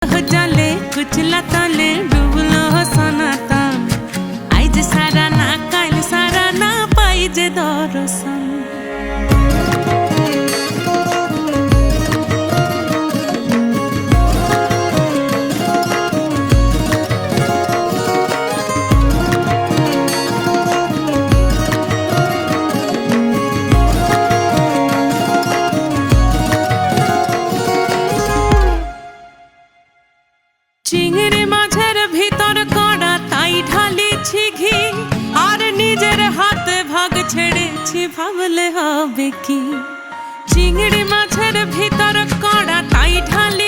জালে কুচলা তালে ডুবলো সনাতন আইজ সারা না কাল সারা না পাই যে দর্শন চিংড়ি মাছের ভিতর কড়া তাই ঢালিছি ঘি আর নিজের হাতে ভাগ ছেড়েছি ভাবলে হবে কি চিংড়ি মাছের ভিতর কড়া তাই ঢালি